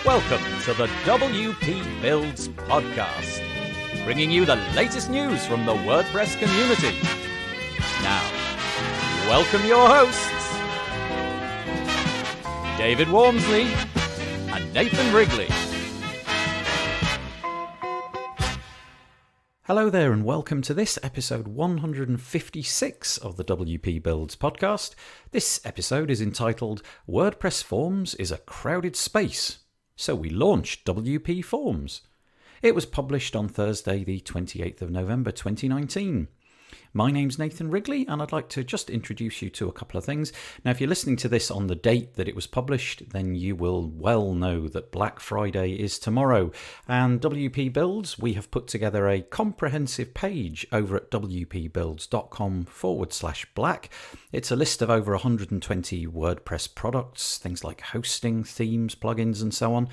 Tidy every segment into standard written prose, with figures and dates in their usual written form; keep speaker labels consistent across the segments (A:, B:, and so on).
A: Welcome to the WP Builds podcast, bringing you the latest news from the WordPress community. Now, welcome your hosts, David Wormsley and Nathan Wrigley.
B: Hello there and welcome to this episode 156 of the WP Builds podcast. This episode is entitled WordPress Forms is a Crowded Space, so we launched WP Forms. It was published on Thursday the 28th of November 2019. My name's Nathan Wrigley and I'd like to just introduce you to a couple of things. Now if you're listening to this on the date that it was published, then you will well know that Black Friday is tomorrow. And WP Builds, we have put together a comprehensive page over at wpbuilds.com/black. It's a list of over 120 WordPress products, things like hosting, themes, plugins and so on.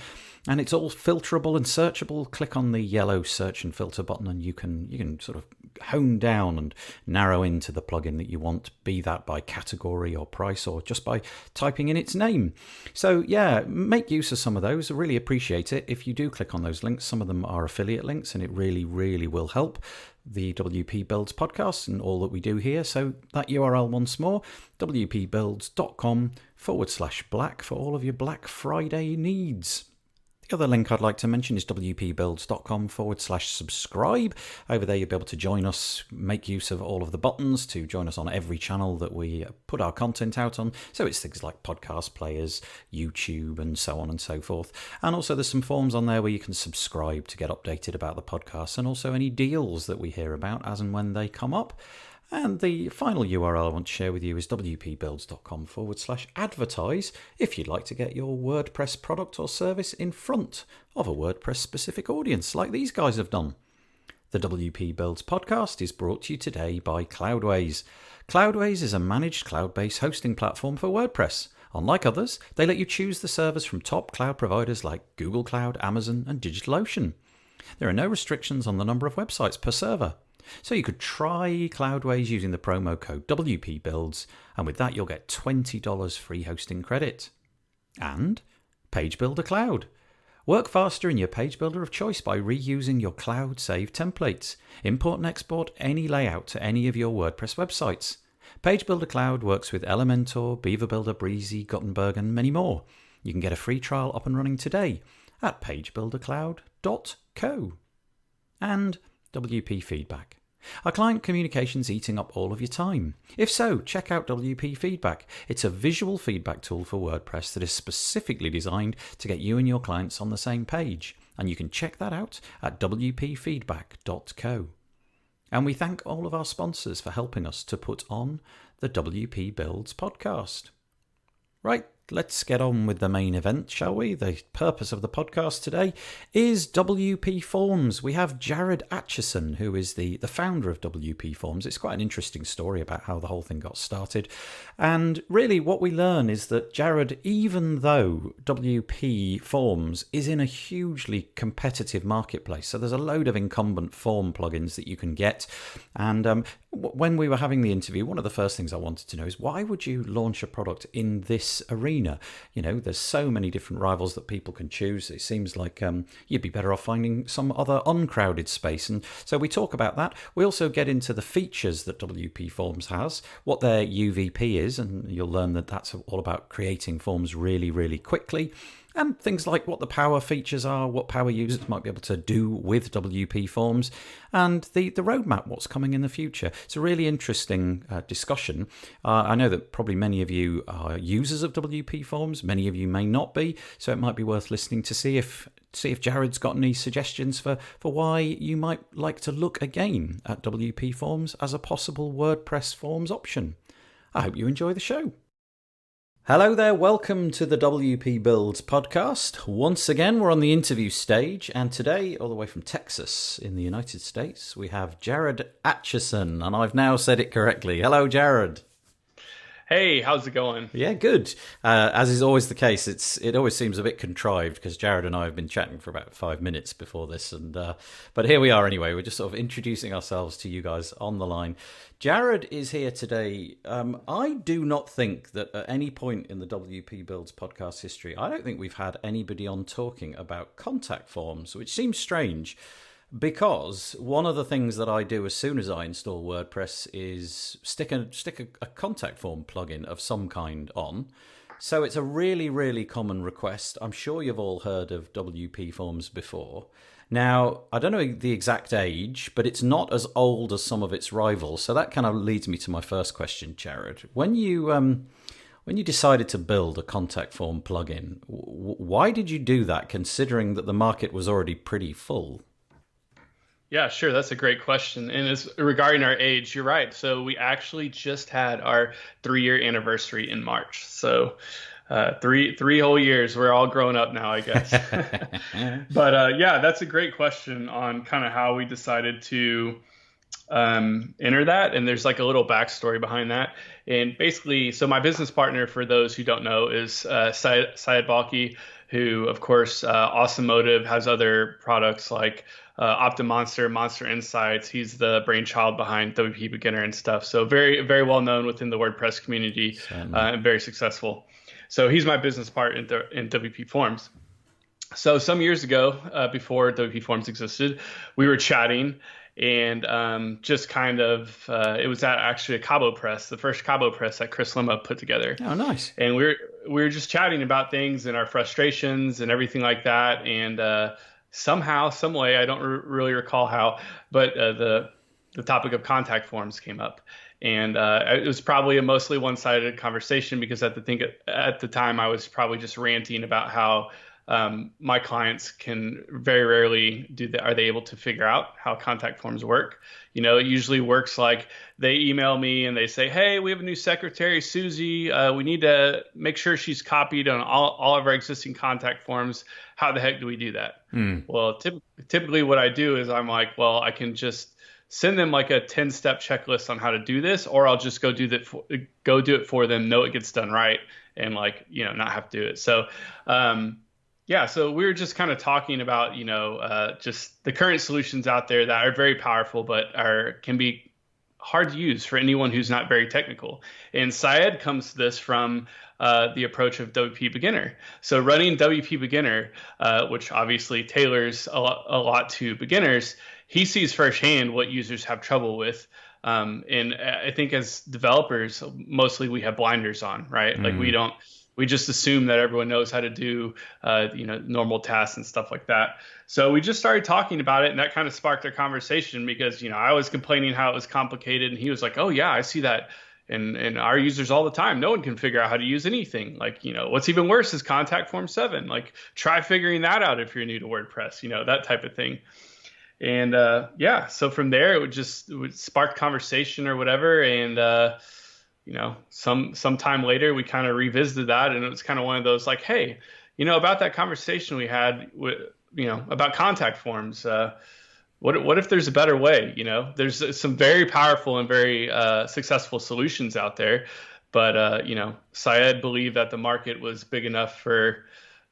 B: And it's all filterable and searchable. Click on the yellow search and filter button and you can sort of hone down and narrow into the plugin that you want, be that by category or price or just by typing in its name. So yeah, make use of some of those. I really appreciate it. If you do click on those links, some of them are affiliate links and it really, really will help the WP Builds podcast and all that we do here. So that URL once more, wpbuilds.com/black for all of your Black Friday needs. The other link I'd like to mention is wpbuilds.com/subscribe. Over there you'll be able to join us, make use of all of the buttons to join us on every channel that we put our content out on. So it's things like podcast players, YouTube and so on and so forth. And also there's some forms on there where you can subscribe to get updated about the podcast and also any deals that we hear about as and when they come up. And the final URL I want to share with you is wpbuilds.com/advertise if you'd like to get your WordPress product or service in front of a WordPress specific audience like these guys have done. The WP Builds podcast is brought to you today by Cloudways. Cloudways is a managed cloud-based hosting platform for WordPress. Unlike others, they let you choose the servers from top cloud providers like Google Cloud, Amazon and DigitalOcean. There are no restrictions on the number of websites per server. So you could try Cloudways using the promo code WPBuilds, and with that you'll get $20 free hosting credit. And Page Builder Cloud. Work faster in your page builder of choice by reusing your cloud saved templates. Import and export any layout to any of your WordPress websites. Page Builder Cloud works with Elementor, Beaver Builder, Breezy, Gutenberg and many more. You can get a free trial up and running today at pagebuildercloud.co. And WP Feedback. Are client communications eating up all of your time? If so, check out WP Feedback. It's a visual feedback tool for WordPress that is specifically designed to get you and your clients on the same page. And you can check that out at wpfeedback.co. And we thank all of our sponsors for helping us to put on the WP Builds podcast. Right. Let's get on with the main event, shall we? The purpose of the podcast today is WP Forms. We have Jared Atchison, who is the founder of WP Forms. It's quite an interesting story about how the whole thing got started. And really what we learn is that Jared, even though WP Forms is in a hugely competitive marketplace, so there's a load of incumbent form plugins that you can get. And when we were having the interview, one of the first things I wanted to know is why would you launch a product in this arena? You know, there's so many different rivals that people can choose. It seems like you'd be better off finding some other uncrowded space. And so we talk about that. We also get into the features that WP Forms has, what their UVP is, and you'll learn that that's all about creating forms really, really quickly. And things like what the power features are, what power users might be able to do with WP Forms, and the roadmap, what's coming in the future. It's a really interesting discussion. I know that probably many of you are users of WP Forms, many of you may not be, so it might be worth listening to see if Jared's got any suggestions for why you might like to look again at WP Forms as a possible WordPress Forms option. I hope you enjoy the show. Hello there, welcome to the WP Builds podcast. Once again, we're on the interview stage, and today, all the way from Texas in the United States, we have Jared Atchison, and I've now said it correctly. Hello, Jared.
C: Hey, how's it going?
B: Yeah, good. As is always the case, it always seems a bit contrived because Jared and I have been chatting for about 5 minutes before this, and but here we are anyway. We're just sort of introducing ourselves to you guys on the line. Jared is here today. I do not think that at any point in the WP Builds podcast history, I don't think we've had anybody on talking about contact forms, which seems strange. Because one of the things that I do as soon as I install WordPress is stick a contact form plugin of some kind on. So it's a really, really common request. I'm sure you've all heard of WP Forms before. Now, I don't know the exact age, but it's not as old as some of its rivals. So that kind of leads me to my first question, Jared. When you decided to build a contact form plugin, why did you do that, considering that the market was already pretty full?
C: Yeah, sure. That's a great question. And it's regarding our age, you're right. So we actually just had our 3-year anniversary in March. So three whole years. We're all grown up now, I guess. But yeah, that's a great question on kind of how we decided to enter that. And there's like a little backstory behind that. And basically, so my business partner, for those who don't know, is Syed Balki, who, of course, Awesome Motive has other products like OptiMonster, Monster Insights. He's the brainchild behind WP Beginner and stuff. So very, very well known within the WordPress community and very successful. So he's my business partner in WP Forms. So some years ago, before WP Forms existed, we were chatting and just kind of, it was at actually a Cabo Press, the first Cabo Press that Chris Lima put together.
B: Oh, nice.
C: And we were just chatting about things and our frustrations and everything like that. And somehow, some way, I don't really recall how, but the topic of contact forms came up. And it was probably a mostly one-sided conversation because at the time I was probably just ranting about how my clients can very rarely are they able to figure out how contact forms work. You know, it usually works like they email me and they say, hey, we have a new secretary, Susie. We need to make sure she's copied on all of our existing contact forms. How the heck do we do that? Well, typically what I do is I'm like, well, I can just send them like a 10-step checklist on how to do this, or I'll just go do it for them, know it gets done right, and like, you know, not have to do it. So, yeah, so we were just kind of talking about, you know, just the current solutions out there that are very powerful, but can be hard to use for anyone who's not very technical. And Syed comes to this from the approach of WP Beginner. So running WP Beginner, which obviously tailors a lot to beginners, he sees firsthand what users have trouble with. And I think as developers, mostly we have blinders on, right? Like we just assume that everyone knows how to do, you know, normal tasks and stuff like that. So we just started talking about it, and that kind of sparked a conversation because, you know, I was complaining how it was complicated, and he was like, oh yeah, I see that in our users all the time. No one can figure out how to use anything. Like, you know, what's even worse is contact form 7. Like, try figuring that out if you're new to WordPress, you know, that type of thing. And yeah, so from there it would spark conversation or whatever, and you know, some time later, we kind of revisited that, and it was kind of one of those like, hey, you know, about that conversation we had with, you know, about contact forms. What if there's a better way? You know, there's some very powerful and very successful solutions out there, but you know, Syed believed that the market was big enough for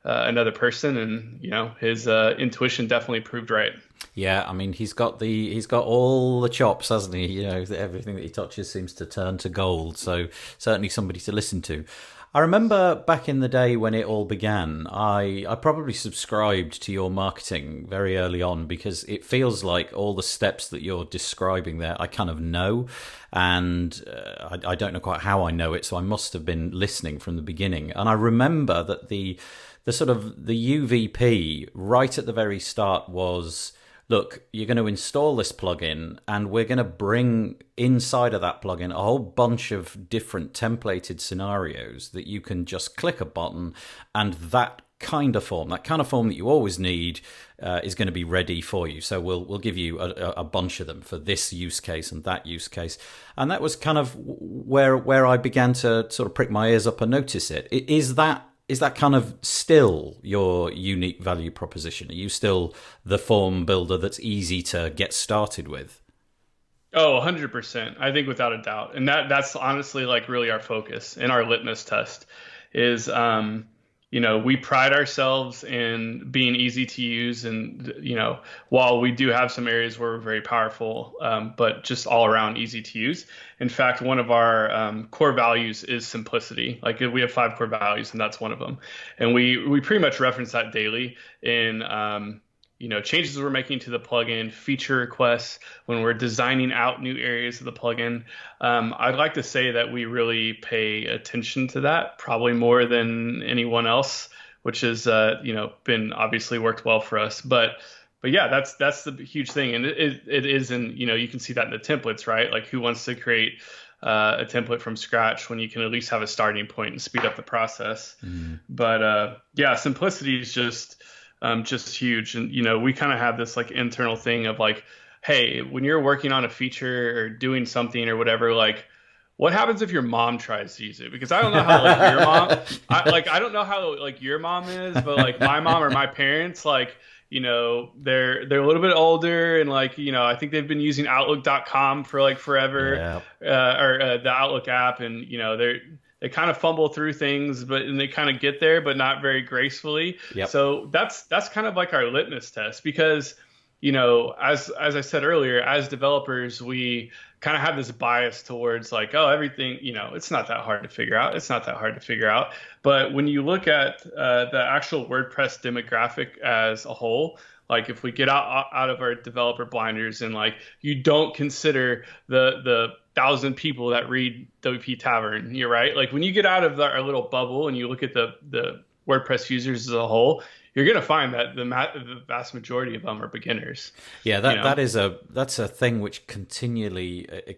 C: another person, and you know, his intuition definitely proved right.
B: Yeah, I mean, he's got all the chops, hasn't he? You know, everything that he touches seems to turn to gold. So certainly somebody to listen to. I remember back in the day when it all began, I probably subscribed to your marketing very early on because it feels like all the steps that you're describing there, I kind of know. And I don't know quite how I know it, so I must have been listening from the beginning. And I remember that the sort of the UVP right at the very start was, look, you're going to install this plugin and we're going to bring inside of that plugin a whole bunch of different templated scenarios that you can just click a button and that kind of form that you always need is going to be ready for you. So we'll give you a bunch of them for this use case and that use case. And that was kind of where I began to sort of prick my ears up and notice it. Is that kind of still your unique value proposition? Are you still the form builder that's easy to get started with?
C: Oh, 100%. I think without a doubt. And that's honestly like really our focus and our litmus test is, we pride ourselves in being easy to use. And, while we do have some areas where we're very powerful, but just all around easy to use. In fact, one of our core values is simplicity. Like we have 5 core values, and that's one of them. And we pretty much reference that daily in, changes we're making to the plugin, feature requests, when we're designing out new areas of the plugin. I'd like to say that we really pay attention to that, probably more than anyone else, which has, been obviously worked well for us. But yeah, that's the huge thing. And it is, and, you can see that in the templates, right? Like who wants to create a template from scratch when you can at least have a starting point and speed up the process. But yeah, simplicity is just huge. And, we kind of have this like internal thing of like, hey, when you're working on a feature or doing something or whatever, like what happens if your mom tries to use it? Because I don't know how like your mom, I don't know how like your mom is, but like my mom or my parents, like, they're a little bit older and like, I think they've been using Outlook.com for like forever, or the Outlook app. And, they kind of fumble through things, and they kind of get there, but not very gracefully.
B: Yep.
C: So that's kind of like our litmus test, because, as I said earlier, as developers, we kind of have this bias towards like, oh, everything, it's not that hard to figure out. It's not that hard to figure out. But when you look at the actual WordPress demographic as a whole, like if we get out of our developer blinders and like you don't consider the 1,000 people that read WP Tavern, you're right. Like when you get out of our little bubble and you look at the WordPress users as a whole, you're going to find that the vast majority of them are beginners.
B: Yeah, that's a thing which continually,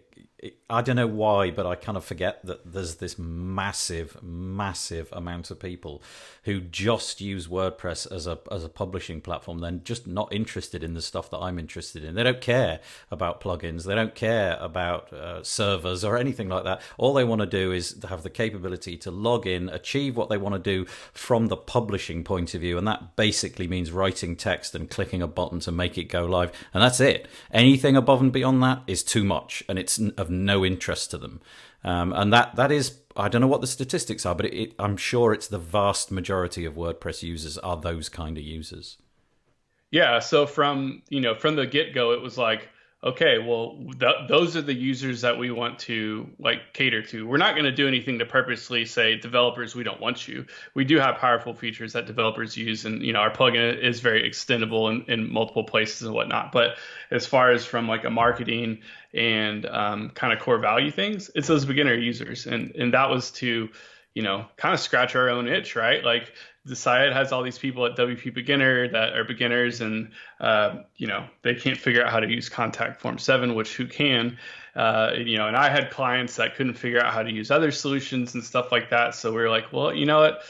B: I don't know why, but I kind of forget that there's this massive amount of people who just use WordPress as a publishing platform. They're just not interested in the stuff that I'm interested in. They don't care about plugins. They don't care about servers or anything like that. All they want to do is have the capability to log in, achieve what they want to do from the publishing point of view, and that basically means writing text and clicking a button to make it go live, and that's it. Anything above and beyond that is too much, and it's of no interest to them. And that is, I don't know what the statistics are, but I'm sure it's the vast majority of WordPress users are those kind of users.
C: Yeah. So from the get-go, it was like, okay, well, those are the users that we want to like cater to. We're not going to do anything to purposely say, developers, we don't want you. We do have powerful features that developers use, and our plugin is very extendable in multiple places and whatnot. But as far as from like a marketing and kind of core value things, it's those beginner users, and that was to kind of scratch our own itch, right? Like the site has all these people at WP Beginner that are beginners, and they can't figure out how to use Contact Form 7, which who can, and I had clients that couldn't figure out how to use other solutions and stuff like that. So we were like, well, you know what?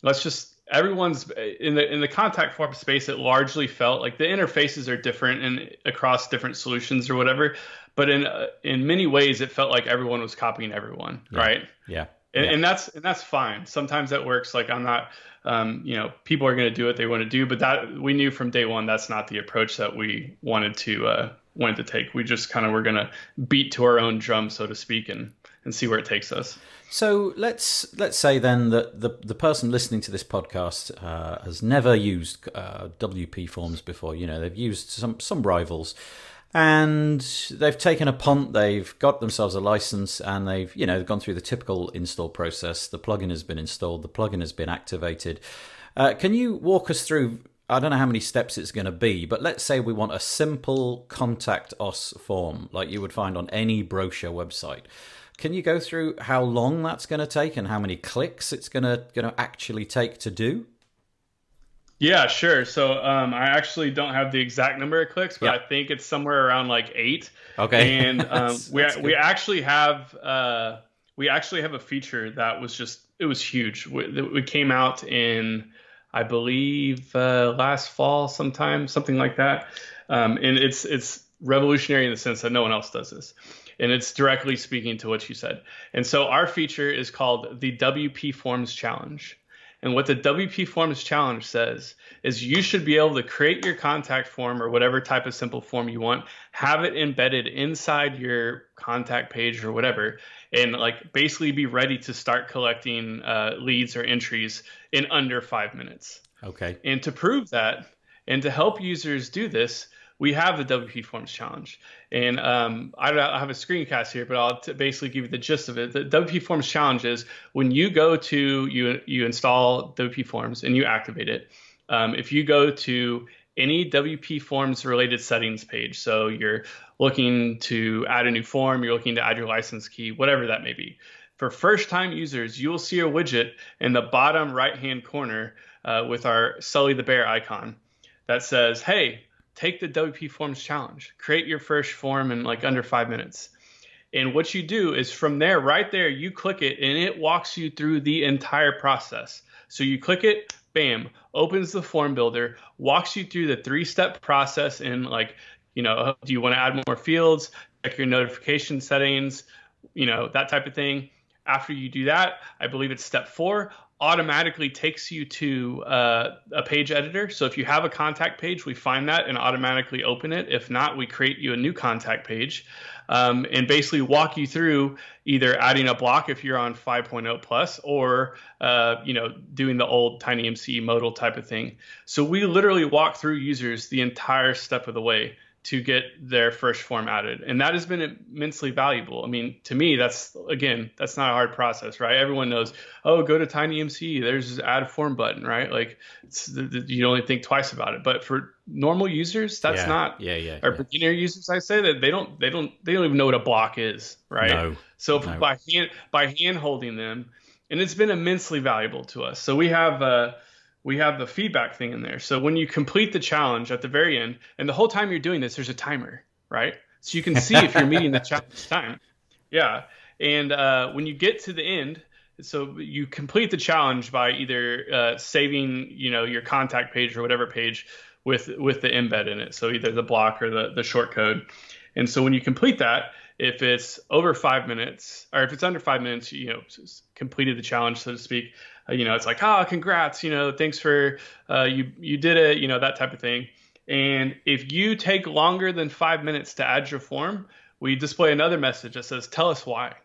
C: Let's just, everyone's in the contact form space. It largely felt like the interfaces are different and across different solutions or whatever, but in many ways it felt like everyone was copying everyone, right?
B: Yeah.
C: And that's fine. Sometimes that works. Like I'm not, people are going to do what they want to do, but that we knew from day one, that's not the approach that we wanted to take. We just kind of were going to beat to our own drum, so to speak, and see where it takes us.
B: So let's say then that the person listening to this podcast has never used WP Forms before. They've used some rivals, and they've taken a punt. They've got themselves a license, and they've gone through the typical install process. The plugin has been installed. The plugin has been activated. Can you walk us through? I don't know how many steps it's going to be, but let's say we want a simple contact us form like you would find on any brochure website. Can you go through how long that's going to take and how many clicks it's going to actually take to do?
C: Yeah, sure. So I actually don't have the exact number of clicks, but I think it's somewhere around like 8.
B: Okay.
C: And we actually have a feature that was it was huge. We came out in, I believe, last fall sometime, something like that. And it's revolutionary in the sense that no one else does this. And it's directly speaking to what you said. And so our feature is called the WP Forms Challenge. And what the WP Forms Challenge says is you should be able to create your contact form or whatever type of simple form you want, have it embedded inside your contact page or whatever, and like basically be ready to start collecting leads or entries in under 5 minutes.
B: Okay.
C: And to prove that and to help users do this, we have the WP Forms Challenge. And I have a screencast here, but I'll basically give you the gist of it. The WP Forms Challenge is when you go to, you install WP Forms and you activate it. If you go to any WP Forms related settings page, so you're looking to add a new form, you're looking to add your license key, whatever that may be. For first-time users, you will see a widget in the bottom right-hand corner with our Sully the Bear icon that says, hey, take the WP Forms Challenge, create your first form in like under 5 minutes. And what you do is from there, right there, you click it and it walks you through the entire process. So you click it, bam, opens the form builder, walks you through the 3-step process in like, do you want to add more fields, check your notification settings, that type of thing. After you do that, I believe it's step 4, automatically takes you to a page editor. So if you have a contact page, we find that and automatically open it. If not, we create you a new contact page and basically walk you through either adding a block if you're on 5.0 plus or, doing the old TinyMCE modal type of thing. So we literally walk through users the entire step of the way to get their first form added. And that has been immensely valuable. I mean, to me, that's not a hard process, right? Everyone knows, go to TinyMCE, there's this add form button, right? Like you only think twice about it. But for normal users, that's not, or beginner users, I say that they don't even know what a block is, right?
B: No,
C: so by hand holding them, and it's been immensely valuable to us. So we have the feedback thing in there. So when you complete the challenge at the very end, and the whole time you're doing this, there's a timer, right? So you can see if you're meeting the challenge time. Yeah. And when you get to the end, so you complete the challenge by either saving, your contact page or whatever page with the embed in it. So either the block or the short code. And so when you complete that, if it's over 5 minutes, or if it's under 5 minutes, completed the challenge, so to speak, it's like, congrats, thanks for, you did it, that type of thing. And if you take longer than 5 minutes to add your form, we display another message that says, tell us why.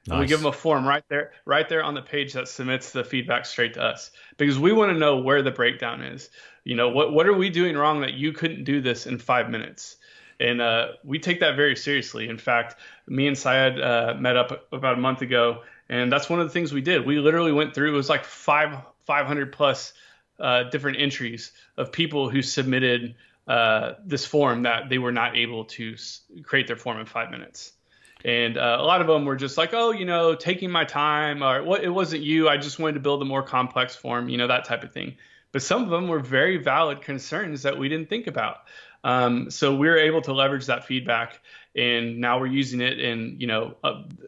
C: Nice. And we give them a form right there on the page that submits the feedback straight to us, because we want to know where the breakdown is. What are we doing wrong that you couldn't do this in 5 minutes? And we take that very seriously. In fact, me and Syed met up about a month ago, and that's one of the things we did. We literally went through, it was like 500 plus different entries of people who submitted this form that they were not able to create their form in 5 minutes. And a lot of them were just like, taking my time, or it wasn't you, I just wanted to build a more complex form, that type of thing. But some of them were very valid concerns that we didn't think about. So we were able to leverage that feedback, and now we're using it in,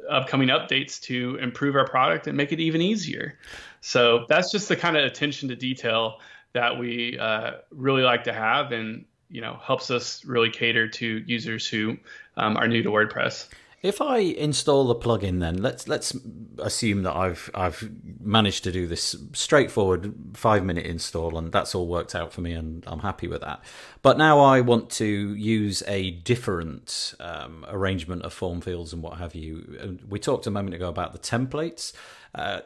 C: upcoming updates to improve our product and make it even easier. So that's just the kind of attention to detail that we really like to have, and, helps us really cater to users who are new to WordPress.
B: If I install the plugin, then let's assume that I've managed to do this straightforward 5-minute install, and that's all worked out for me, and I'm happy with that. But now I want to use a different arrangement of form fields and what have you. We talked a moment ago about the templates.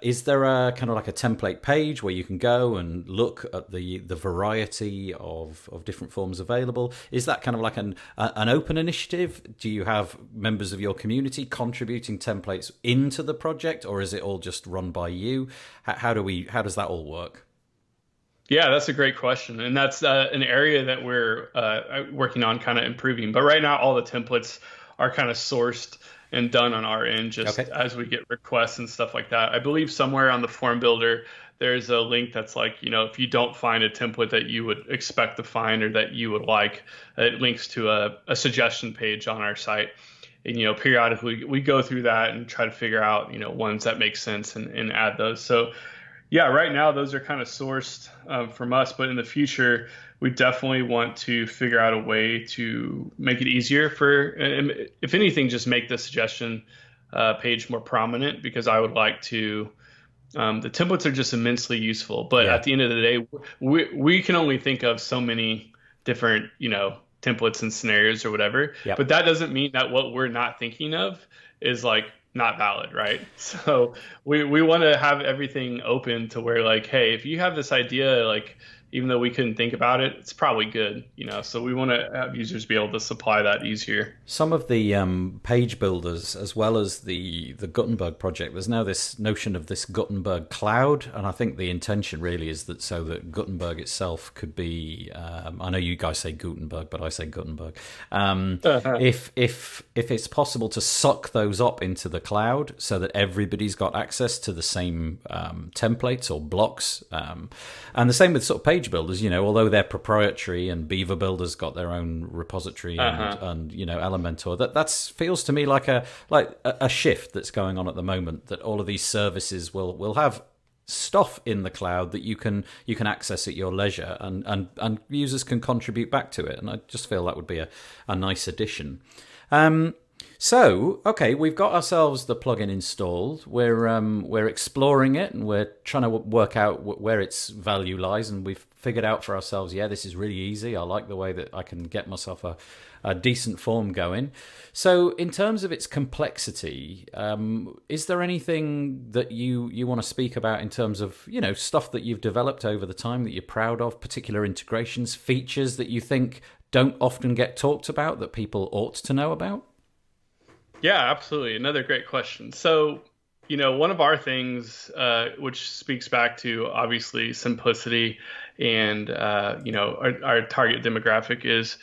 B: Is there a kind of like a template page where you can go and look at the variety of different forms available? Is that kind of like an open initiative? Do you have members of your community contributing templates into the project, or is it all just run by you? How does that all work?
C: Yeah, that's a great question. And that's an area that we're working on kind of improving. But right now, all the templates are kind of sourced and done on our end just as we get requests and stuff like that. I believe somewhere on the form builder, there's a link that's like, if you don't find a template that you would expect to find or that you would like, it links to a suggestion page on our site. And, periodically we go through that and try to figure out, ones that make sense and add those. So yeah, right now those are kind of sourced from us, but in the future, we definitely want to figure out a way to make it easier for, if anything, just make the suggestion page more prominent, because I would like to, The templates are just immensely useful, but
B: Yeah.
C: at the end of the day, we can only think of so many different, templates and scenarios or whatever.
B: Yep.
C: But that doesn't mean that what we're not thinking of is like not valid, right? So we want to have everything open to where like, hey, if you have this idea, like even though we couldn't think about it, it's probably good, So we want to have users be able to supply that easier.
B: Some of the page builders, as well as the Gutenberg project, there's now this notion of this Gutenberg cloud, and I think the intention really is that so that Gutenberg itself could be. I know you guys say Gutenberg, but I say Gutenberg. If it's possible to suck those up into the cloud, so that everybody's got access to the same templates or blocks, and the same with sort of page builders. Although they're proprietary and Beaver Builder's got their own repository and Elementor. That feels to me like a shift that's going on at the moment. That all of these services will have stuff in the cloud that you can access at your leisure, and users can contribute back to it. And I just feel that would be a nice addition. So, okay, we've got ourselves the plugin installed. We're exploring it, and we're trying to work out where its value lies. And we've figured out for ourselves, yeah, this is really easy. I like the way that I can get myself a decent form going. So, in terms of its complexity, is there anything that you want to speak about in terms of stuff that you've developed over the time that you're proud of, particular integrations, features that you think don't often get talked about that people ought to know about?
C: Yeah, absolutely. Another great question. So, one of our things, which speaks back to obviously simplicity and, our target demographic is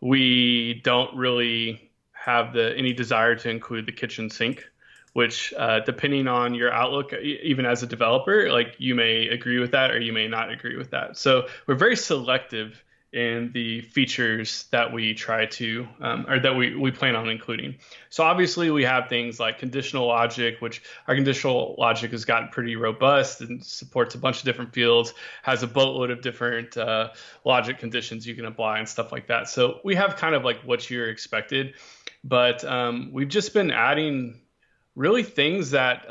C: we don't really have any desire to include the kitchen sink, which depending on your outlook, even as a developer, like you may agree with that or you may not agree with that. So we're very selective in the features that we try to or that we plan on including. So obviously we have things like conditional logic, which our conditional logic has gotten pretty robust and supports a bunch of different fields, has a boatload of different logic conditions you can apply and stuff like that. So we have kind of like what you're expected, but we've just been adding really things that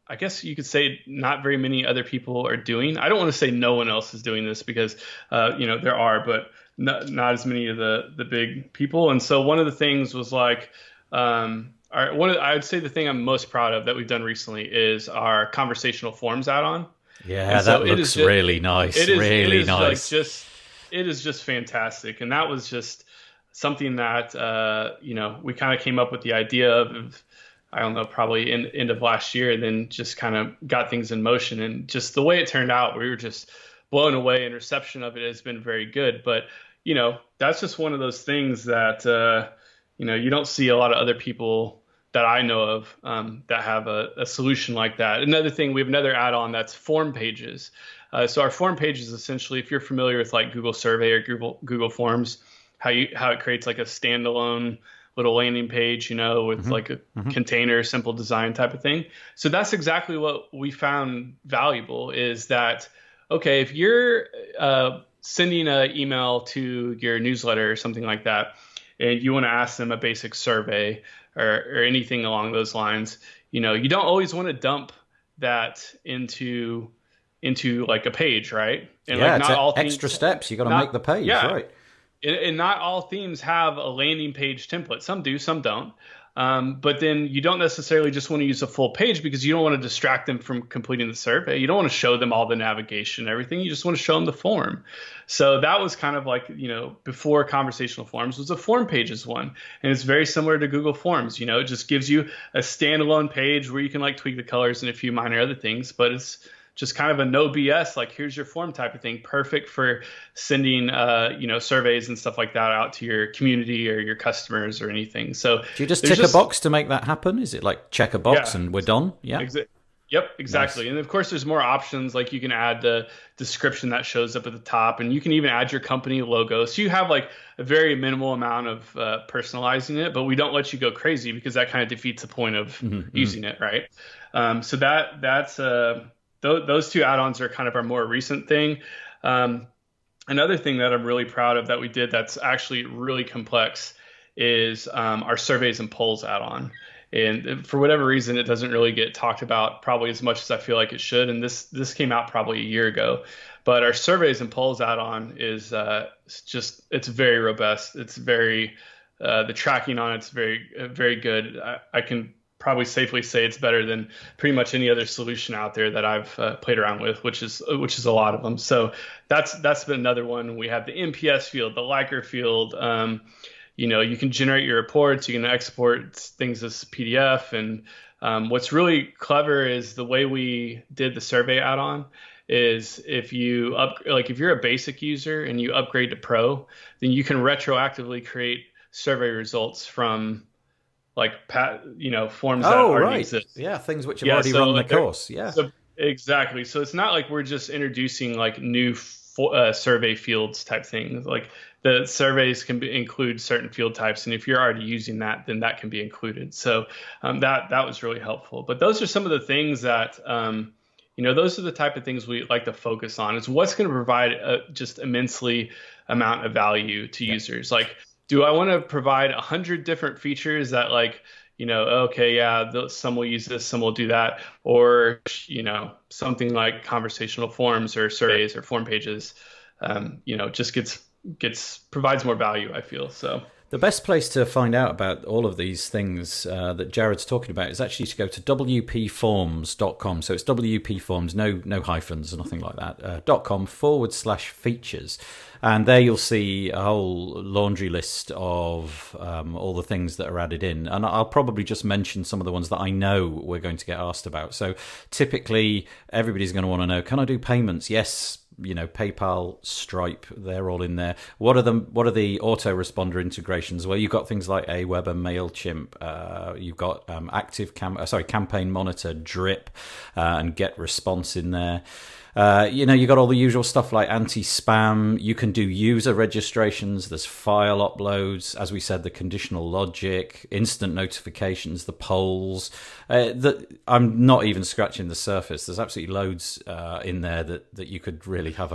C: I guess you could say not very many other people are doing. I don't want to say no one else is doing this because, there are, but not as many of the big people. And so one of the things was like, I would say the thing I'm most proud of that we've done recently is our conversational forms add-on.
B: Yeah, that looks really nice. It is nice.
C: It is just fantastic. And that was just something that, we kind of came up with the idea of I don't know, probably end of last year, and then just kind of got things in motion. And just the way it turned out, we were just blown away, and reception of it has been very good. But, that's just one of those things that, you don't see a lot of other people that I know of that have a solution like that. Another thing, we have another add-on that's form pages. So our form pages, essentially, if you're familiar with like Google Survey or Google Forms, how it creates like a standalone little landing page, with like a container, simple design type of thing. So that's exactly what we found valuable is that, okay, if you're sending an email to your newsletter or something like that, and you want to ask them a basic survey or anything along those lines, you don't always want to dump that into like a page, right? And
B: yeah,
C: like not all
B: extra steps. You got to make the page, right?
C: And not all themes have a landing page template. Some do, some don't. But then you don't necessarily just want to use a full page because you don't want to distract them from completing the survey. You don't want to show them all the navigation and everything. You just want to show them the form. So that was kind of like, before conversational forms was a form pages one. And it's very similar to Google Forms. It just gives you a standalone page where you can like tweak the colors and a few minor other things, but it's just kind of a no BS, like here's your form type of thing, perfect for sending, surveys and stuff like that out to your community or your customers or anything. So
B: do you just tick a box to make that happen? Is it like check a box and we're done? Yeah.
C: Yep, exactly. Nice. And of course, there's more options. Like you can add the description that shows up at the top, and you can even add your company logo. So you have like a very minimal amount of personalizing it, but we don't let you go crazy because that kind of defeats the point of using it, right? So that's those two add-ons are kind of our more recent thing. Another thing that I'm really proud of that we did that's actually really complex is our surveys and polls add-on. And for whatever reason, it doesn't really get talked about probably as much as I feel like it should. And this came out probably a year ago. But our surveys and polls add-on is it's very robust. It's very the tracking on it's very good. I can probably safely say it's better than pretty much any other solution out there that I've played around with, which is a lot of them. So that's been another one. We have the NPS field, the liker field. You can generate your reports. You can export things as PDF. And what's really clever is the way we did the survey add-on is if you're a basic user and you upgrade to Pro, then you can retroactively create survey results from forms that already exist.
B: Yeah, things which have already run the course. Yeah,
C: exactly. So it's not like we're just introducing like new survey fields type things. Like the surveys can include certain field types, and if you're already using that, then that can be included. So that was really helpful. But those are some of the things that those are the type of things we like to focus on. Is what's going to provide just immensely amount of value to users. Like, do I want to provide 100 different features that some will use this, some will do that, or something like conversational forms or surveys or form pages, just provides more value, I feel. So
B: the best place to find out about all of these things that Jared's talking about is actually to go to wpforms.com. So it's WP Forms, no hyphens or nothing like that, .com/features. And there you'll see a whole laundry list of all the things that are added in. And I'll probably just mention some of the ones that I know we're going to get asked about. So typically everybody's going to want to know, can I do payments? Yes. PayPal, Stripe, they're all in there. What are the autoresponder integrations? Well, you've got things like Aweber, MailChimp. You've got Campaign Monitor, Drip, and Get Response in there. You've got all the usual stuff like anti-spam. You can do user registrations. There's file uploads. As we said, the conditional logic, instant notifications, the polls. I'm not even scratching the surface. There's absolutely loads in there that you could really have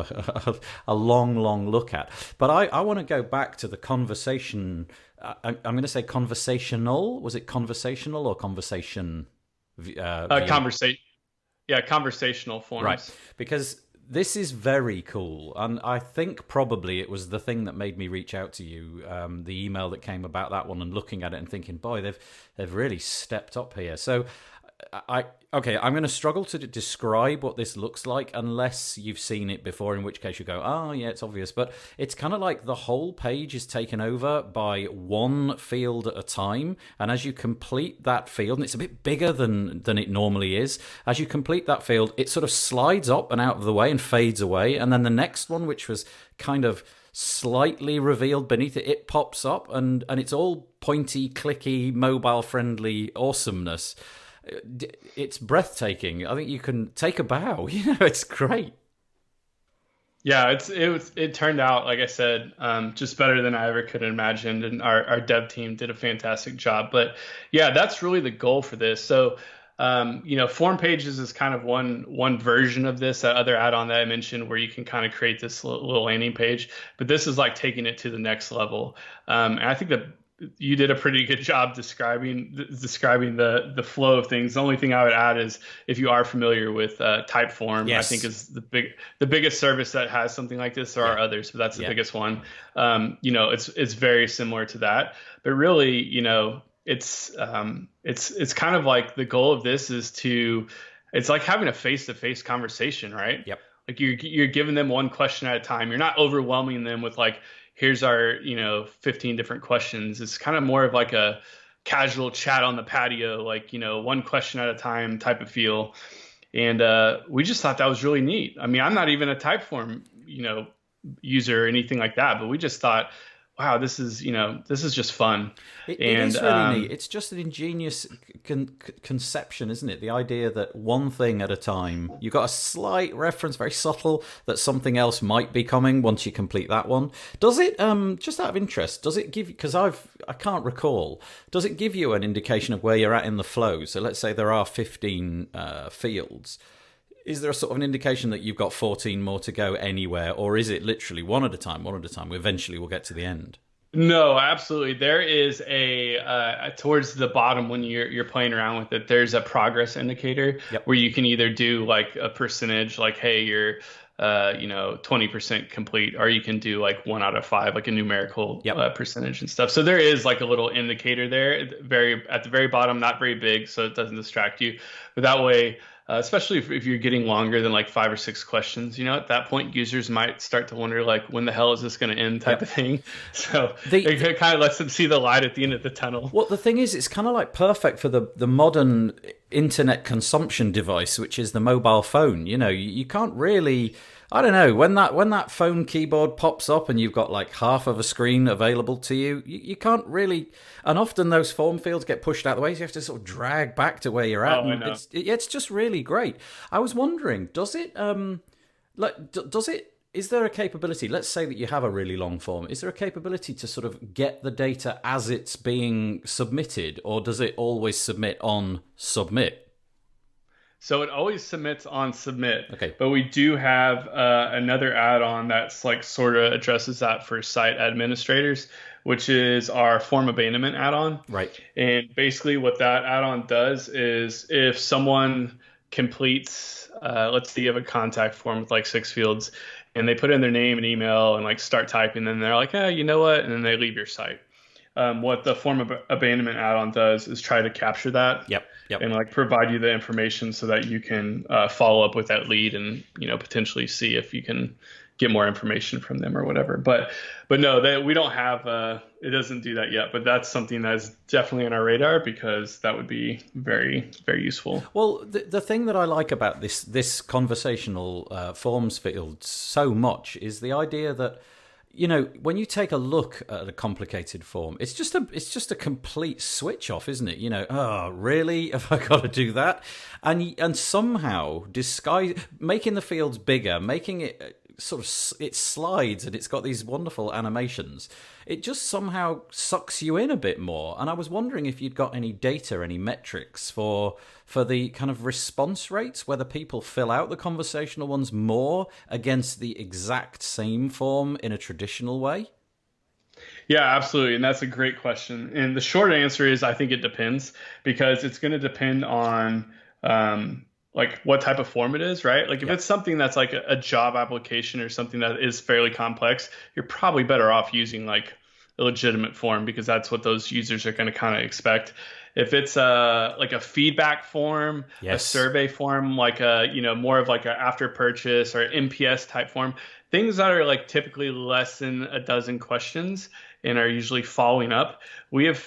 B: a long look at. But I want to go back to the conversation. I'm going to say conversational. Was it conversational or conversation?
C: Conversation. Yeah, conversational forms.
B: Right, because this is very cool. And I think probably it was the thing that made me reach out to you, the email that came about that one, and looking at it and thinking, boy, they've really stepped up here. So I'm going to struggle to describe what this looks like unless you've seen it before, in which case you go, oh, yeah, it's obvious. But it's kind of like the whole page is taken over by one field at a time. And as you complete that field, and it's a bit bigger than it normally is, as you complete that field, it sort of slides up and out of the way and fades away. And then the next one, which was kind of slightly revealed beneath it, it pops up, and it's all pointy, clicky, mobile-friendly awesomeness. It's breathtaking. I think you can take a bow. It's great.
C: Yeah, it turned out, like I said, just better than I ever could have imagined, and our dev team did a fantastic job. But yeah, that's really the goal for this. So, form pages is kind of one version of this, that other add-on that I mentioned, where you can kind of create this little landing page. But this is like taking it to the next level. And I think that you did a pretty good job describing the flow of things. The only thing I would add is, if you are familiar with Typeform, yes. I think is the biggest service that has something like this. There are others, but that's the biggest one. It's very similar to that, but really, it's kind of like the goal of this it's like having a face-to-face conversation, right?
B: Yep.
C: Like you're giving them one question at a time. You're not overwhelming them with like, here's our 15 different questions. It's kind of more of like a casual chat on the patio, like one question at a time type of feel. And we just thought that was really neat. I mean, I'm not even a Typeform user or anything like that, but we just thought, wow, this is just fun.
B: It is really neat. It's just an ingenious conception, isn't it? The idea that one thing at a time, you've got a slight reference, very subtle, that something else might be coming once you complete that one. Does it, just out of interest, does it give you, because I can't recall, does it give you an indication of where you're at in the flow? So let's say there are 15 fields. Is there a sort of an indication that you've got 14 more to go anywhere, or is it literally one at a time? Eventually we'll get to the end?
C: No, absolutely. There is a towards the bottom when you're playing around with it, there's a progress indicator
B: Yep.
C: where you can either do like a percentage, like hey, you're 20% complete, or you can do like 1 out of 5, like a numerical
B: Yep.
C: percentage and stuff. So there is like a little indicator there, very at the very bottom, not very big, so it doesn't distract you. But that way, especially if you're getting longer than like 5 or 6 questions, at that point users might start to wonder like when the hell is this going to end type of
B: Yep.
C: thing. So
B: The,
C: it kind of lets them see the light at the end of the tunnel.
B: Well, the thing is, it's kind of like perfect for the modern internet consumption device, which is the mobile phone. You can't really. I don't know when that phone keyboard pops up and you've got like half of a screen available to you. You can't really. And often those form fields get pushed out of the way, so you have to sort of drag back to where you're at.
C: Oh, I
B: And
C: know.
B: it's just really great. I was wondering, does it? Is there a capability? Let's say that you have a really long form. Is there a capability to sort of get the data as it's being submitted, or does it always submit on submit?
C: So it always submits on submit,
B: Okay,
C: but we do have another add-on that's like sort of addresses that for site administrators, which is our form abandonment add-on.
B: right.
C: And basically what that add-on does is if someone completes, let's say you have a contact form with like 6 fields and they put in their name and email and like start typing, then they're like, you know what? And then they leave your site. What the form of abandonment add-on does is try to capture that
B: Yep. Yep.
C: and like provide you the information so that you can follow up with that lead and potentially see if you can get more information from them or whatever. But no, that we don't have it doesn't do that yet. But that's something that's definitely on our radar because that would be very, very useful.
B: Well, the thing that I like about this conversational forms field so much is the idea that when you take a look at a complicated form, it's just a complete switch off, isn't it? Oh, really? Have I got to do that? And somehow making the fields bigger, making it sort of it slides and it's got these wonderful animations. It just somehow sucks you in a bit more. And I was wondering if you'd got any data, any metrics for the kind of response rates, whether people fill out the conversational ones more against the exact same form in a traditional way.
C: Yeah, absolutely. And that's a great question. And the short answer is I think it depends because it's going to depend on like what type of form it is, right? Like if it's something that's like a job application or something that is fairly complex, you're probably better off using like a legitimate form because that's what those users are going to kind of expect. If it's like a feedback form, a survey form, like more of like a after purchase or NPS type form, things that are like typically less than a dozen questions and are usually following up, we have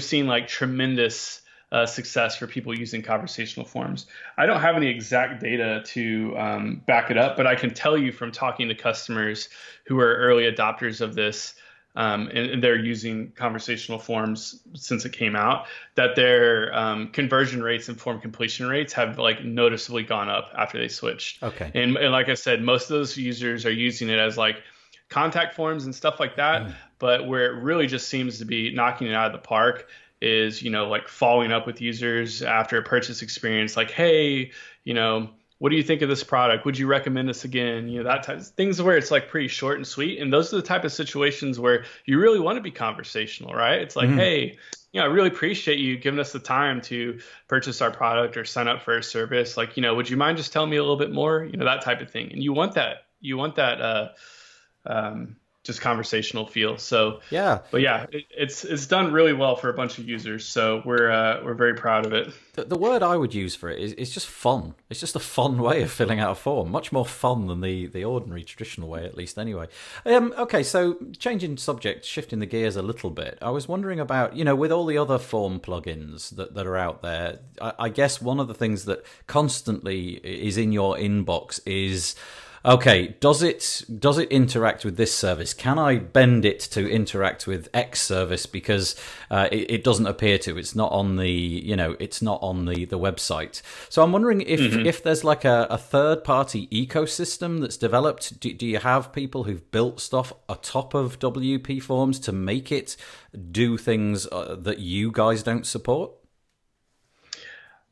C: seen like tremendous success for people using conversational forms. I don't have any exact data to back it up, but I can tell you from talking to customers who are early adopters of this, and they're using conversational forms since it came out, that their conversion rates and form completion rates have like noticeably gone up after they switched.
B: Okay.
C: And like I said, most of those users are using it as like contact forms and stuff like that. But where it really just seems to be knocking it out of the park is, like following up with users after a purchase experience, like, hey, what do you think of this product? Would you recommend this again? That type of things where it's like pretty short and sweet. And those are the type of situations where you really want to be conversational, right? It's like, hey, I really appreciate you giving us the time to purchase our product or sign up for a service. Like, would you mind just telling me a little bit more? That type of thing. And you want that just conversational feel. So
B: Yeah.
C: but yeah, it's done really well for a bunch of users. So we're very proud of it.
B: The word I would use for it is just fun. It's just a fun way of filling out a form. Much more fun than the ordinary traditional way, at least anyway. Okay, so changing subject, shifting the gears a little bit. I was wondering about, with all the other form plugins that are out there, I guess one of the things that constantly is in your inbox is, okay, does it interact with this service? Can I bend it to interact with X service because it doesn't appear to? It's not on the the website. So I'm wondering if there's like a third party ecosystem that's developed. Do you have people who've built stuff atop of WP Forms to make it do things that you guys don't support?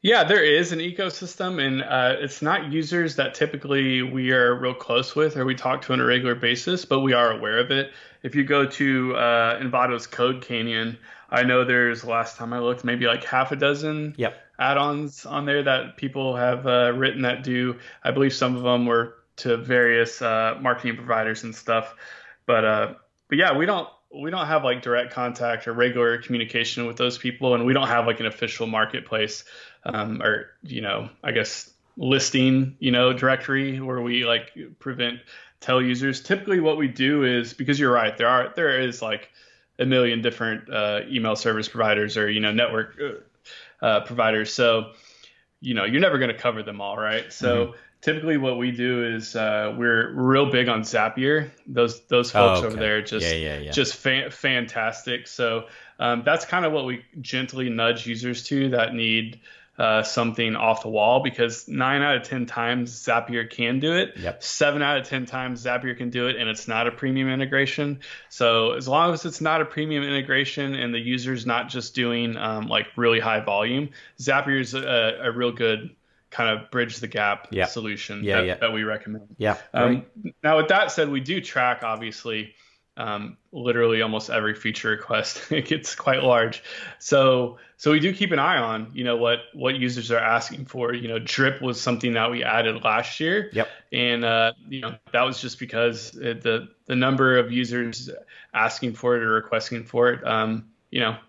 C: Yeah, there is an ecosystem, and it's not users that typically we are real close with or we talk to on a regular basis, but we are aware of it. If you go to Envato's Code Canyon, I know there's, last time I looked, maybe like half a dozen
B: Yep.
C: add-ons on there that people have written that do. I believe some of them were to various marketing providers and stuff. But yeah, we don't have like direct contact or regular communication with those people, and we don't have like an official marketplace or I guess listing directory where we like tell users. Typically, what we do is, because you're right, there is like a million different email service providers or network providers, so you're never going to cover them all, right? So typically what we do is we're real big on Zapier. Those folks over there just fantastic. So that's kind of what we gently nudge users to that need something off the wall, because 9 out of 10 times Zapier can do it.
B: Yep.
C: 7 out of 10 times Zapier can do it, and it's not a premium integration. So as long as it's not a premium integration and the user's not just doing like really high volume, Zapier is a real good kind of bridge the gap solution that we recommend.
B: Yeah.
C: Now, with that said, we do track, obviously, literally almost every feature request. It gets quite large. So we do keep an eye on, what users are asking for. Drip was something that we added last year.
B: Yep.
C: And, that was just because the number of users asking for it or requesting for it,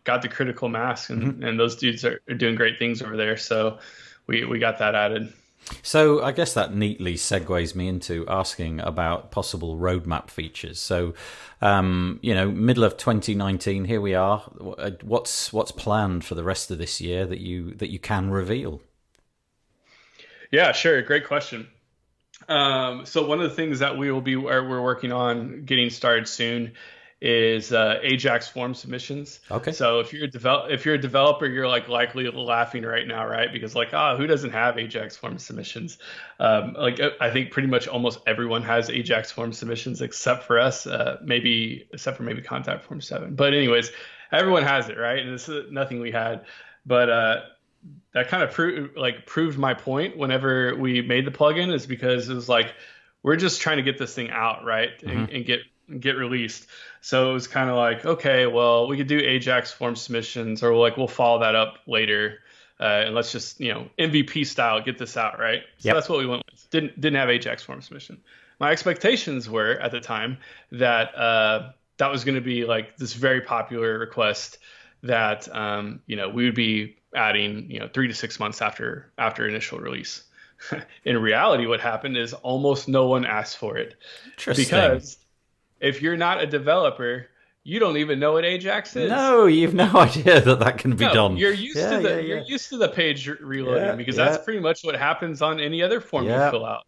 C: got the critical mass, and those dudes are doing great things over there. So we got that added.
B: So I guess that neatly segues me into asking about possible roadmap features. So, middle of 2019, here we are. What's planned for the rest of this year that you can reveal?
C: Yeah, sure. Great question. So one of the things that we're working on getting started soon is Ajax form submissions.
B: Okay.
C: So if you're a developer, you're like likely laughing right now, right? Because who doesn't have Ajax form submissions? I think pretty much almost everyone has Ajax form submissions except for us, except for maybe Contact Form 7. But anyways, everyone has it, right? And this is nothing we had, but that kind of proved my point whenever we made the plugin, is because it was like, we're just trying to get this thing out, right? And get released. So it was kind of like, okay, well, we could do Ajax form submissions, or we'll follow that up later, and let's just MVP style get this out, right? So that's what we went with. Didn't have Ajax form submission. My expectations were at the time that that was going to be like this very popular request that we would be adding 3 to 6 months after initial release. In reality, what happened is almost no one asked for it, because if you're not a developer, you don't even know what Ajax is.
B: No, you've no idea that can be done.
C: You're used to the page reloading, because that's pretty much what happens on any other form you fill out.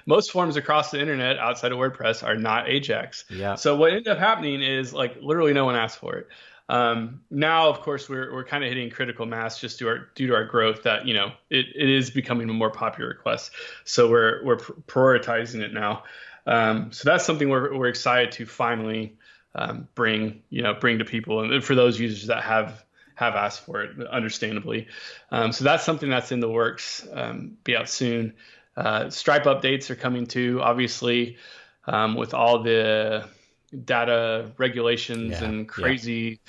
C: Most forms across the internet outside of WordPress are not Ajax.
B: Yeah.
C: So what ended up happening is literally no one asked for it. Now, of course, we're kind of hitting critical mass just due to our growth, that it is becoming a more popular request. So we're prioritizing it now. So that's something we're excited to finally bring to people, and for those users that have asked for it, understandably. So that's something that's in the works, be out soon. Stripe updates are coming too, obviously, with all the data regulations and crazy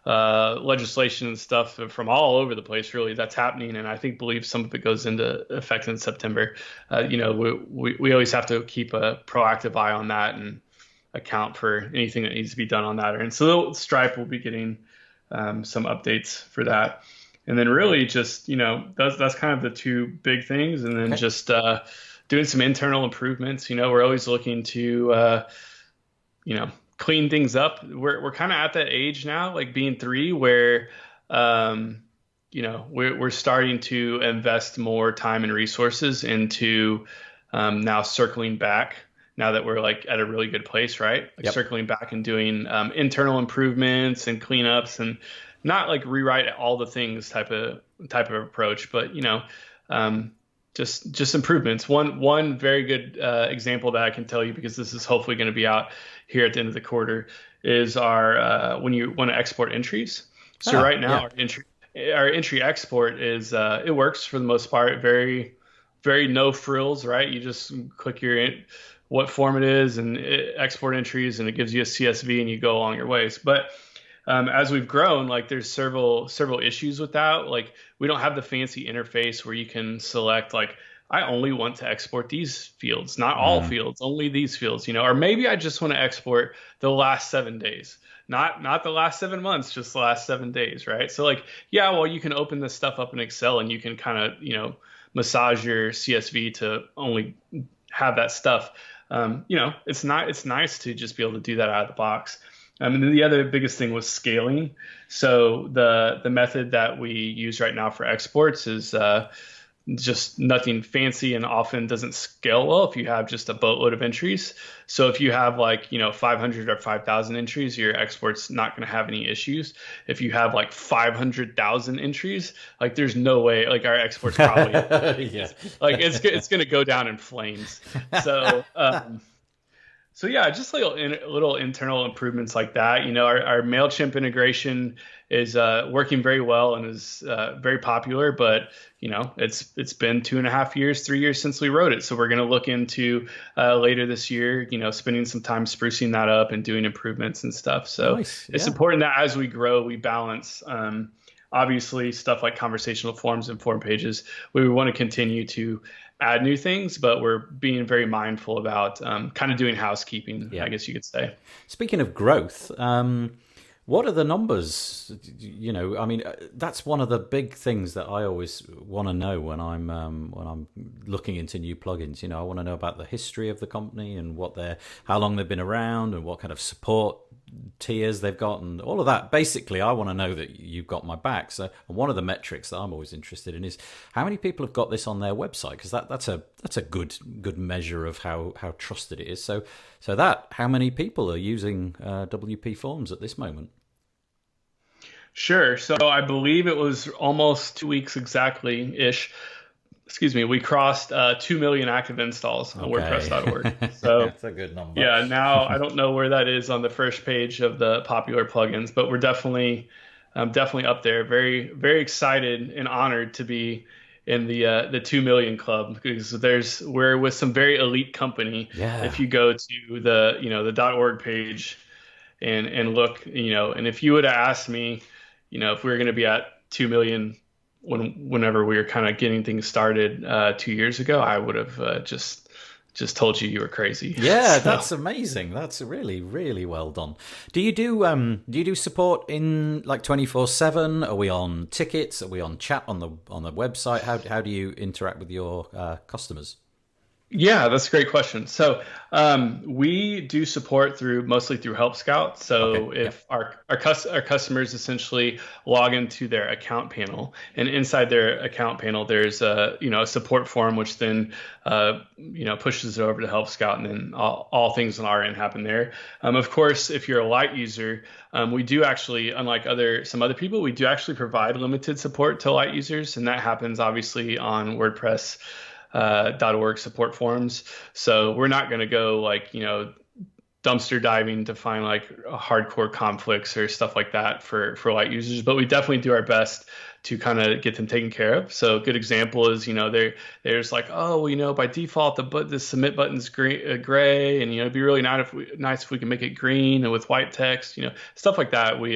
C: legislation and stuff from all over the place, really, that's happening. And I believe some of it goes into effect in September. We always have to keep a proactive eye on that and account for anything that needs to be done on that. And so Stripe will be getting some updates for that. And then really just, that's kind of the two big things. And then just doing some internal improvements. We're always looking to, clean things up. We're kind of at that age now, like being 3, where, we're starting to invest more time and resources into now circling back, now that we're at a really good place, right? Circling back and doing internal improvements and cleanups, and not rewrite all the things type of approach, but just improvements. One very good example that I can tell you, because this is hopefully going to be out here at the end of the quarter, is our when you want to export entries. So right now our our entry export is it works for the most part. Very, very no frills, right? You just click what form it is and export entries, and it gives you a CSV, and you go along your ways. But as we've grown, like there's several issues with that. Like we don't have the fancy interface where you can select like I only want to export these fields, not all fields, only these fields, or maybe I just want to export the last 7 days, not the last 7 months, just the last 7 days, right? So like, yeah, well, you can open this stuff up in Excel and you can kind of, massage your CSV to only have that stuff. It's nice to just be able to do that out of the box. And then the other biggest thing was scaling. So the method that we use right now for exports is just nothing fancy and often doesn't scale well if you have just a boatload of entries. So if you have 500 or 5,000 entries, your export's not going to have any issues. If you have 500,000 entries, there's no way our export's probably it's going to go down in flames. So So yeah, just little internal improvements like that. Our MailChimp integration is working very well and is very popular, but it's been 2.5 years, 3 years since we wrote it. So we're going to look into later this year, spending some time sprucing that up and doing improvements and stuff. So nice. It's important that as we grow, we balance obviously stuff like conversational forms and form pages. We want to continue to add new things, but we're being very mindful about kind of doing housekeeping, I guess you could say.
B: Speaking of growth, what are the numbers? That's one of the big things that I always want to know when I'm looking into new plugins. I want to know about the history of the company and how long they've been around and what kind of support tiers they've got and all of that. Basically, I want to know that you've got my back. So one of the metrics that I'm always interested in is how many people have got this on their website, because that's a good measure of how trusted it is. So how many people are using WP Forms at this moment?
C: Sure. So I believe it was almost 2 weeks exactly-ish. Excuse me, we crossed 2 million active installs on WordPress.org. So
B: that's a good number.
C: Yeah, now I don't know where that is on the first page of the popular plugins, but we're definitely up there. Very, very excited and honored to be in the 2 million club, because we're with some very elite company.
B: Yeah.
C: If you go to the .org page and look, and if you would have asked me, if we were going to be at 2 million whenever we were kind of getting things started 2 years ago, I would have just told you were crazy.
B: Yeah, so. That's amazing. That's really, really well done. Do you do support in 24/7? Are we on tickets? Are we on chat on the website? How do you interact with your customers?
C: Yeah, that's a great question. So we do support mostly through Help Scout. So if our customers essentially log into their account panel, and inside their account panel, there's a support form, which then pushes it over to Help Scout, and then all things on our end happen there. Of course, if you're a light user, we do actually, unlike some other people, we do actually provide limited support to light users, and that happens obviously on WordPress. .org support forums. So we're not going to go dumpster diving to find hardcore conflicts or stuff like that for light users, but we definitely do our best to kind of get them taken care of. So a good example is, there's by default the submit button's gray, and it'd be really nice if we can make it green and with white text, stuff like that. We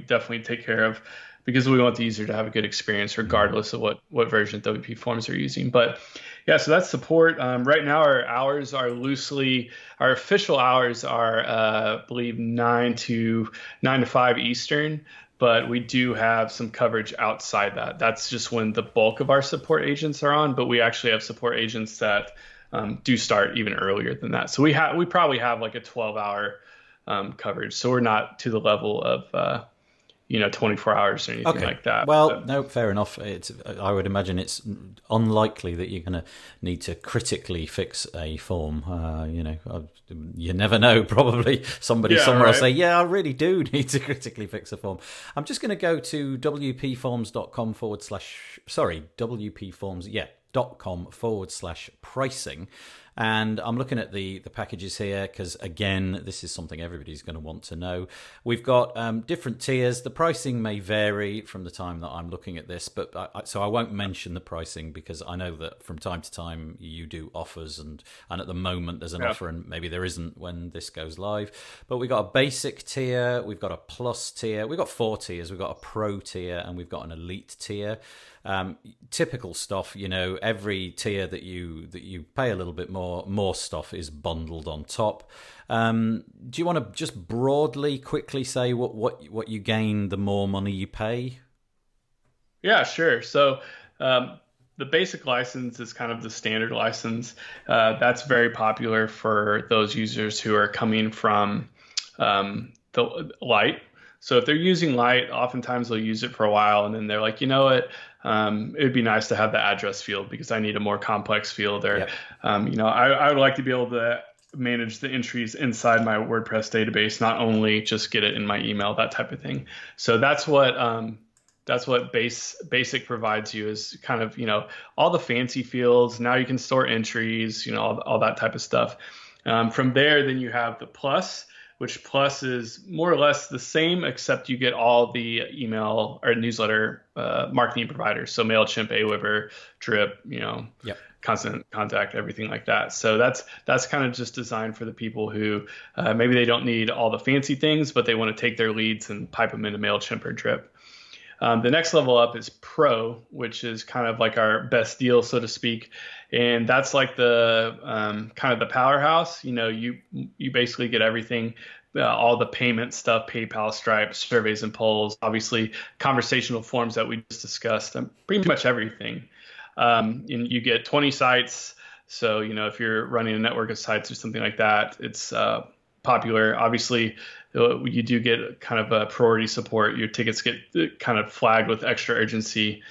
C: definitely take care of, because we want the user to have a good experience regardless of what version of WP Forms they're using. But yeah, so that's support. Right now our official hours are, I believe 9 to 5 Eastern, but we do have some coverage outside that. That's just when the bulk of our support agents are on, but we actually have support agents that do start even earlier than that. So we probably have a 12-hour coverage. So we're not to the level of 24 hours or anything like that.
B: Well, no, fair enough. I would imagine it's unlikely that you're going to need to critically fix a form. You never know. Probably somebody somewhere will say, yeah, I really do need to critically fix a form. I'm just going to go to wpforms.com WPForms.com /pricing. And I'm looking at the packages here because, again, this is something everybody's going to want to know. We've got different tiers. The pricing may vary from the time that I'm looking at this, but so I won't mention the pricing because I know that from time to time you do offers, and at the moment there's an offer, and maybe there isn't when this goes live. But we've got a basic tier, we've got a plus tier, we've got 4 tiers, we've got a pro tier, and we've got an elite tier. Typical stuff, every tier that you pay a little bit more stuff is bundled on top. Do you want to just broadly quickly say what you gain the more money you pay?
C: Yeah, sure. So the basic license is kind of the standard license. That's very popular for those users who are coming from the Lite. So if they're using Lite, oftentimes they'll use it for a while, and then they're like, you know what, it would be nice to have the address field because I need a more complex field. Or, I would like to be able to manage the entries inside my WordPress database, not only just get it in my email, that type of thing. So that's what basic provides you, is kind of, all the fancy fields. Now you can store entries, all that type of stuff. From there, then you have the plus, which plus is more or less the same, except you get all the email or newsletter marketing providers. So MailChimp, Aweber, Drip, Constant Contact, everything like that. So that's kind of just designed for the people who maybe they don't need all the fancy things, but they want to take their leads and pipe them into MailChimp or Drip. The next level up is Pro, which is kind of like our best deal, so to speak. And that's like the kind of the powerhouse. You basically get everything, all the payment stuff, PayPal, Stripe, surveys and polls, obviously conversational forms that we just discussed, and pretty much everything. And you get 20 sites. So, if you're running a network of sites or something like that, it's popular. Obviously, you do get kind of a priority support. Your tickets get kind of flagged with extra urgency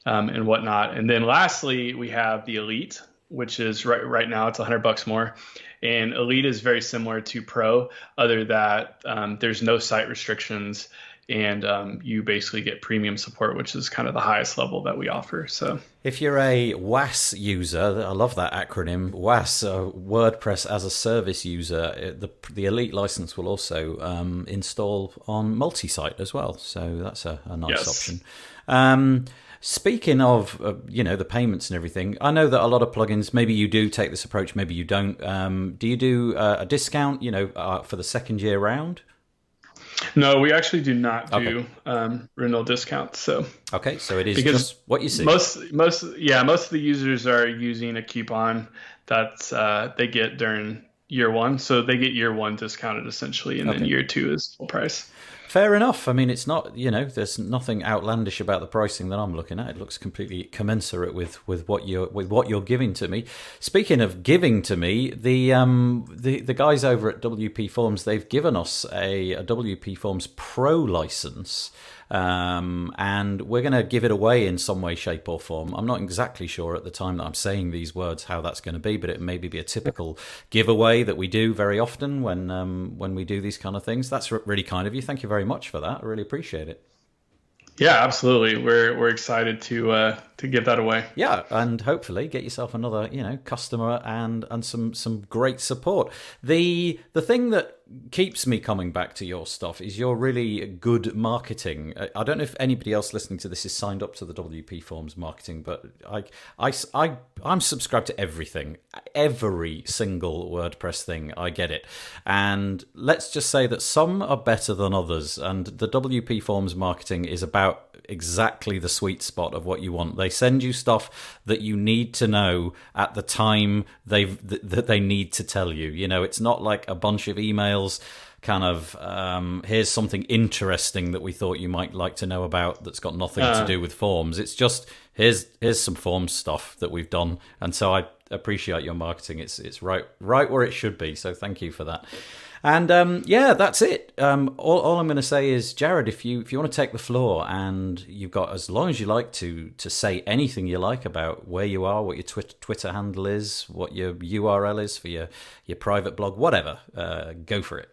C: and whatnot. And then lastly, we have the Elite, which is right now it's $100 more. And Elite is very similar to Pro, other that there's no site restrictions, and you basically get premium support, which is kind of the highest level that we offer. So
B: if you're a WAS user, I love that acronym, WAS, WordPress as a Service user, the Elite license will also install on multi-site as well. So that's a nice option. Speaking of, the payments and everything, I know that a lot of plugins, maybe you do take this approach, maybe you don't. Do you do a discount, for the second year round?
C: No, we actually do not do renewal discounts. So
B: so it is just what you see.
C: Most of the users are using a coupon that they get during year one, so they get year one discounted essentially, and then year two is full price.
B: Fair enough. I mean, it's not, there's nothing outlandish about the pricing that I'm looking at. It looks completely commensurate with what you're giving to me. Speaking of giving to me, the guys over at WP Forms, they've given us a WP Forms Pro license. And we're going to give it away in some way, shape or form. I'm not exactly sure at the time that I'm saying these words how that's going to be, but it may be a typical giveaway that we do very often when we do these kind of things. That's really kind of you. Thank you very much for that. I really appreciate it.
C: Yeah, absolutely. We're excited to give that away.
B: Yeah, and hopefully get yourself another customer and some great support. The thing that keeps me coming back to your stuff is your really good marketing. I don't know if anybody else listening to this is signed up to the WP Forms marketing, but I'm subscribed to everything, every single WordPress thing. I get it, and let's just say that some are better than others, and the WP Forms marketing is about exactly the sweet spot of what you want. They send you stuff that you need to know at the time that they need to tell you. It's not like a bunch of emails kind of here's something interesting that we thought you might like to know about that's got nothing to do with forms. It's just here's some forms stuff that we've done, and so I appreciate your marketing. It's right where it should be, so thank you for that. And that's it. All I'm going to say is, Jared, if you want to take the floor, and you've got as long as you like to say anything you like about where you are, what your Twitter handle is, what your URL is for your private blog, whatever, go for it.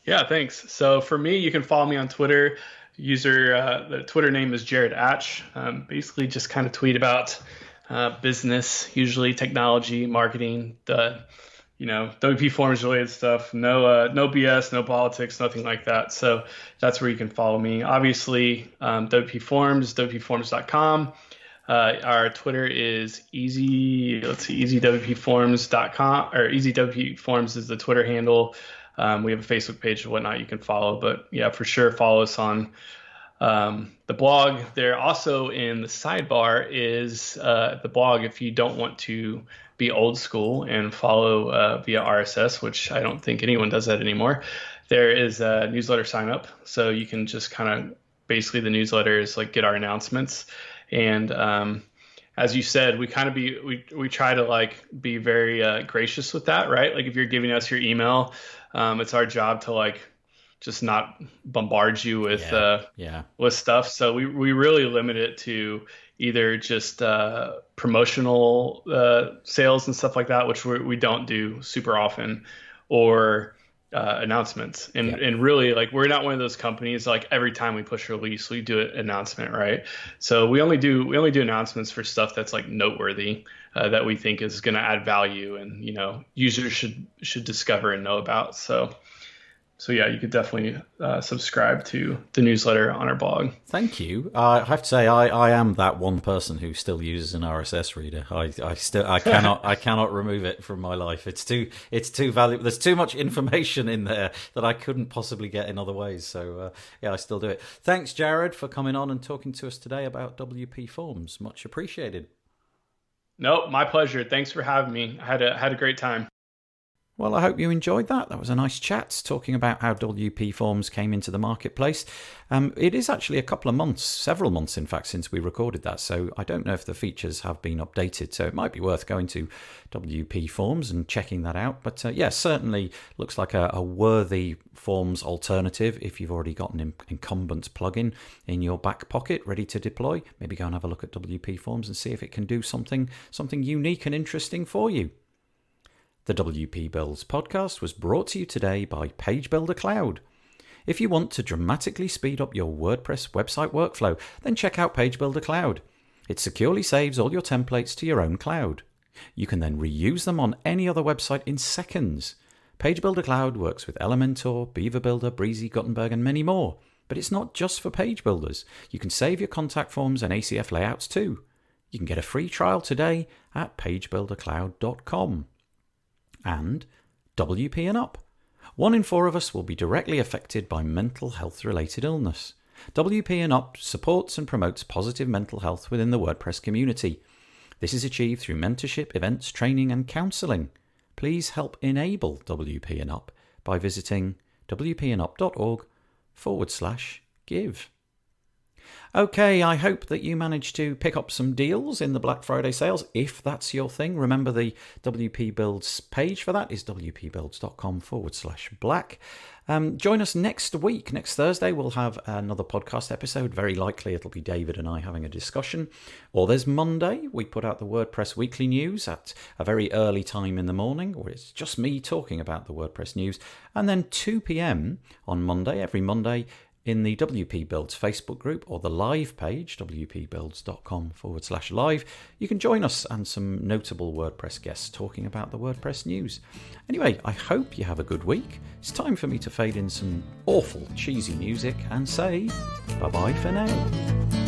C: Yeah, thanks. So for me, you can follow me on Twitter. The Twitter name is Jared Atch. Basically just kind of tweet about business, usually technology, marketing, WP Forms related stuff. No BS, no politics, nothing like that. So that's where you can follow me. Obviously, WP Forms, WPForms.com. Our Twitter is easywpforms.com, or easywpforms is the Twitter handle. We have a Facebook page and whatnot you can follow, but yeah, for sure follow us on the blog. There also in the sidebar is the blog if you don't want to be old school and follow via RSS, which I don't think anyone does that anymore. There is a newsletter sign up, so you can just kind of basically the newsletter is like get our announcements. And as you said, we try to like be very gracious with that, right? Like if you're giving us your email, it's our job to like just not bombard you with stuff. So we really limit it to either just promotional sales and stuff like that, which we don't do super often, or announcements. And really, like, we're not one of those companies like every time we push a release we do an announcement, right? So we only do announcements for stuff that's like noteworthy, that we think is going to add value and users should discover and know about. So yeah, you could definitely subscribe to the newsletter on our blog.
B: Thank you. I have to say, I am that one person who still uses an RSS reader. I cannot remove it from my life. It's too valuable. There's too much information in there that I couldn't possibly get in other ways. So yeah, I still do it. Thanks, Jared, for coming on and talking to us today about WP Forms. Much appreciated.
C: Nope, my pleasure. Thanks for having me. I had a great time.
B: Well, I hope you enjoyed that. That was a nice chat talking about how WP Forms came into the marketplace. It is actually a couple of months, several months in fact, since we recorded that. So I don't know if the features have been updated. So it might be worth going to WP Forms and checking that out. But yeah, certainly looks like a worthy Forms alternative if you've already got an incumbent plugin in your back pocket ready to deploy. Maybe go and have a look at WP Forms and see if it can do something unique and interesting for you. The WP Builds podcast was brought to you today by Page Builder Cloud. If you want to dramatically speed up your WordPress website workflow, then check out Page Builder Cloud. It securely saves all your templates to your own cloud. You can then reuse them on any other website in seconds. Page Builder Cloud works with Elementor, Beaver Builder, Breezy, Gutenberg, and many more. But it's not just for page builders. You can save your contact forms and ACF layouts too. You can get a free trial today at pagebuildercloud.com. And WP and Up. 1 in 4 of us will be directly affected by mental health related illness. WP and Up supports and promotes positive mental health within the WordPress community. This is achieved through mentorship, events, training and counselling. Please help enable WP and Up by visiting wpandup.org/give. Okay, I hope that you managed to pick up some deals in the Black Friday sales, if that's your thing. Remember, the WP Builds page for that is wpbuilds.com/black. Join us next week. Next Thursday, we'll have another podcast episode. Very likely it'll be David and I having a discussion. Or there's Monday. We put out the WordPress Weekly News at a very early time in the morning, where it's just me talking about the WordPress news. And then 2 p.m. on Monday, every Monday, in the WP Builds Facebook group or the live page, wpbuilds.com/live, you can join us and some notable WordPress guests talking about the WordPress news. Anyway, I hope you have a good week. It's time for me to fade in some awful cheesy music and say bye-bye for now.